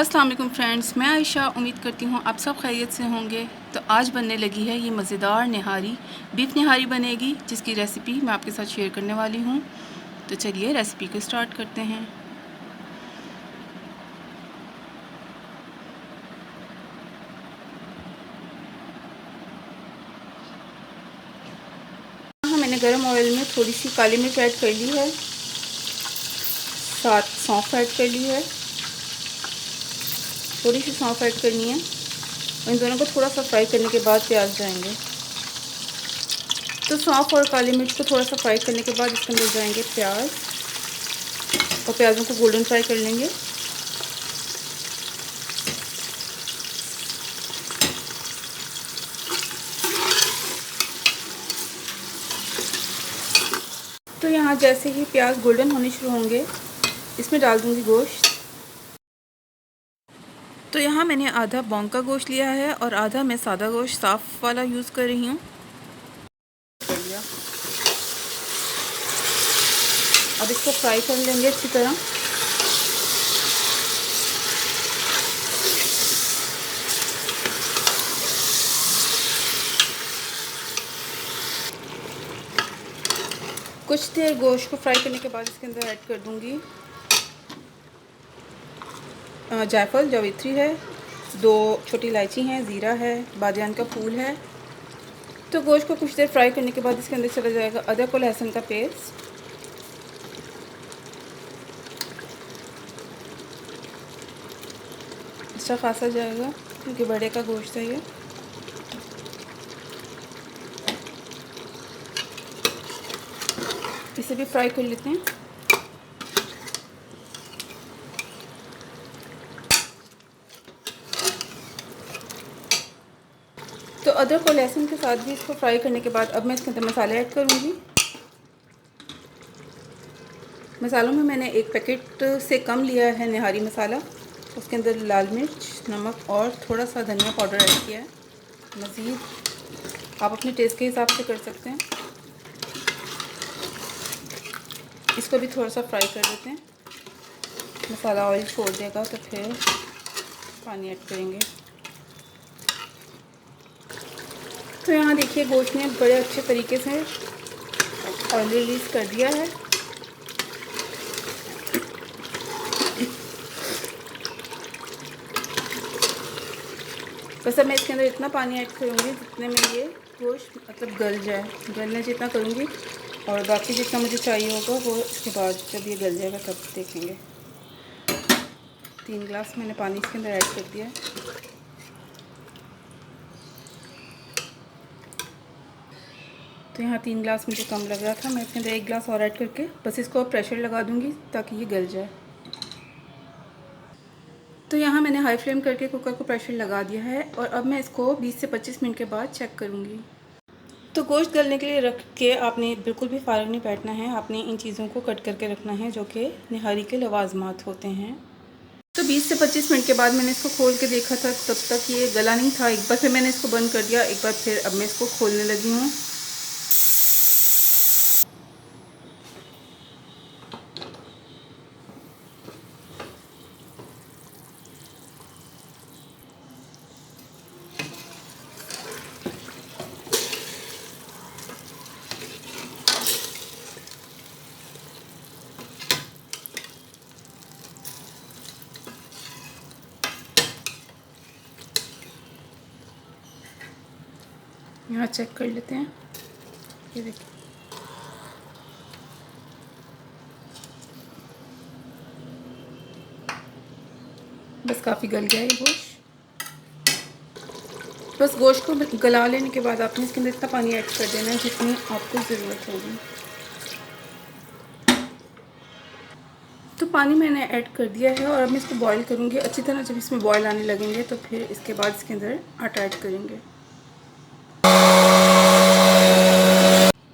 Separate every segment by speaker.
Speaker 1: अस्सलाम वालेकुम फ्रेंड्स, मैं आयशा उम्मीद करती हूँ आप सब खैरियत से होंगे। तो आज बनने लगी है ये मज़ेदार निहारी, बीफ निहारी बनेगी, जिसकी रेसिपी मैं आपके साथ शेयर करने वाली हूँ। तो चलिए रेसिपी को स्टार्ट करते हैं। हाँ, मैंने गरम ऑयल में थोड़ी सी काली मिर्च ऐड कर ली है, साथ सौंफ ऐड कर ली है, थोड़ी सी सौंफ ऐड करनी है और इन दोनों को थोड़ा सा फ्राई करने के बाद प्याज जाएंगे। तो सौंफ और काली मिर्च को थोड़ा सा फ्राई करने के बाद इसके अंदर जाएंगे प्याज और प्याज़ों को गोल्डन फ्राई कर लेंगे। तो यहाँ जैसे ही प्याज गोल्डन होने शुरू होंगे, इसमें डाल दूँगी गोश्त। तो यहाँ मैंने आधा बॉन्ग का गोश्त लिया है और आधा मैं सादा गोश्त साफ़ वाला यूज़ कर रही हूँ। अब इसको फ्राई कर लेंगे अच्छी तरह। कुछ देर गोश्त को फ्राई करने के बाद इसके अंदर ऐड कर दूँगी जायफल, जावित्री है, 2 छोटी इलायची हैं, ज़ीरा है, बादियान का फूल है। तो गोश्त को कुछ देर फ्राई करने के बाद इसके अंदर चला जाएगा अदरक और लहसुन का पेस्ट। अच्छा खासा जाएगा क्योंकि बड़े का गोश्त है ये। इसे भी फ्राई कर लेते हैं। तो अदरक और लहसुन के साथ भी इसको फ्राई करने के बाद अब मैं इसके अंदर मसाले ऐड करूँगी। मसालों में मैंने 1 पैकेट से कम लिया है निहारी मसाला। उसके अंदर लाल मिर्च, नमक और थोड़ा सा धनिया पाउडर ऐड किया है। मज़ीद आप अपने टेस्ट के हिसाब से कर सकते हैं। इसको भी थोड़ा सा फ्राई कर देते हैं। मसाला ऑयल छोड़ देगा तो फिर पानी ऐड करेंगे। तो यहाँ देखिए गोश्त ने बड़े अच्छे तरीके से ऑयल रिलीज़ कर दिया है। बस अब मैं इसके अंदर इतना पानी ऐड करूँगी जितने में ये गोश्त मतलब गल जाए, गलने जितना करूँगी और बाकी जितना मुझे चाहिए होगा वो इसके बाद जब ये गल जाएगा तब देखेंगे। 3 गिलास मैंने पानी इसके अंदर ऐड कर दिया है। तो यहाँ 3 गिलास मुझे कम लग रहा था, मैं इसके अंदर 1 गिलास और ऐड करके बस इसको प्रेशर लगा दूँगी ताकि ये गल जाए। तो यहाँ मैंने हाई फ्लेम करके कुकर को प्रेशर लगा दिया है और अब मैं इसको 20 से 25 मिनट के बाद चेक करूँगी। तो गोश्त गलने के लिए रख के आपने बिल्कुल भी फ़ारिग नहीं बैठना है, आपने इन चीज़ों को कट करके रखना है जो कि निहारी के लवाजमात होते हैं। तो 20 से 25 मिनट के बाद मैंने इसको खोल के देखा था, तब तक ये गला नहीं था। एक बार फिर मैंने इसको बंद कर दिया, एक बार फिर अब मैं इसको खोलने लगी हूँ। यहाँ चेक कर लेते हैं, ये देखिए बस काफ़ी गल गया है गोश्त। बस गोश्त को गला लेने के बाद आपने इसके अंदर इतना पानी ऐड कर देना है जितनी आपको ज़रूरत होगी। तो पानी मैंने ऐड कर दिया है और अब मैं इसको बॉईल करूँगी अच्छी तरह। जब इसमें बॉईल आने लगेंगे तो फिर इसके बाद इसके अंदर आटा ऐड करेंगे।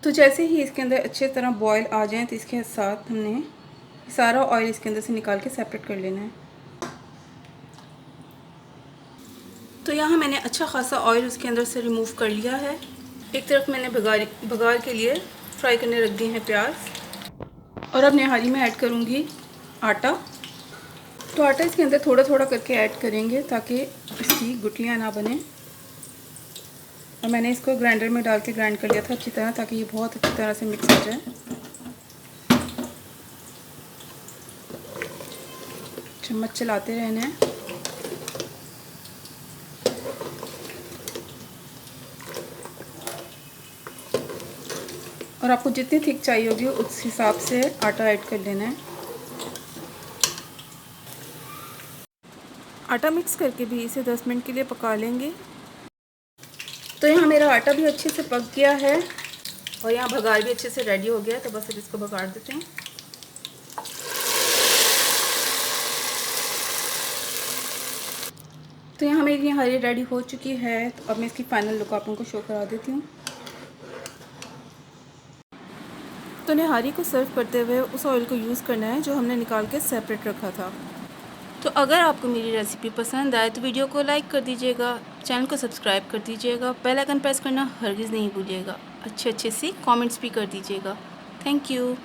Speaker 1: तो जैसे ही इसके अंदर अच्छी तरह बॉईल आ जाए तो इसके साथ हमने सारा ऑयल इसके अंदर से निकाल के सेपरेट कर लेना है। तो यहाँ मैंने अच्छा खासा ऑयल उसके अंदर से रिमूव कर लिया है। एक तरफ मैंने बघार के लिए फ्राई करने रख दिए हैं प्याज और अब निहारी में ऐड करूँगी आटा। तो आटा इसके अंदर थोड़ा थोड़ा करके ऐड करेंगे ताकि इसकी गुठलियाँ ना बने। और मैंने इसको ग्राइंडर में डाल के ग्राइंड कर लिया था अच्छी तरह, ताकि ये बहुत अच्छी तरह से मिक्स हो जाए। चम्मच चलाते रहना है। और आपको जितनी थिक चाहिए होगी उस हिसाब से आटा ऐड कर लेना है। आटा मिक्स करके भी इसे 10 मिनट के लिए पका लेंगे। तो यहाँ मेरा आटा भी अच्छे से पक गया है और यहाँ भगार भी अच्छे से रेडी हो गया है। तो बस अब इसको भगाड़ देते हैं। तो यहाँ मेरी निहारी रेडी हो चुकी है। तो अब मैं इसकी फाइनल लुक आप लोगों को शो करा देती हूँ। तो निहारी को सर्व करते हुए उस ऑयल को यूज़ करना है जो हमने निकाल के सेपरेट रखा था। तो अगर आपको मेरी रेसिपी पसंद आए तो वीडियो को लाइक कर दीजिएगा, चैनल को सब्सक्राइब कर दीजिएगा, बेल आइकन प्रेस करना हरगिज़ नहीं भूलिएगा। अच्छे अच्छे सी कमेंट्स भी कर दीजिएगा। Thank you.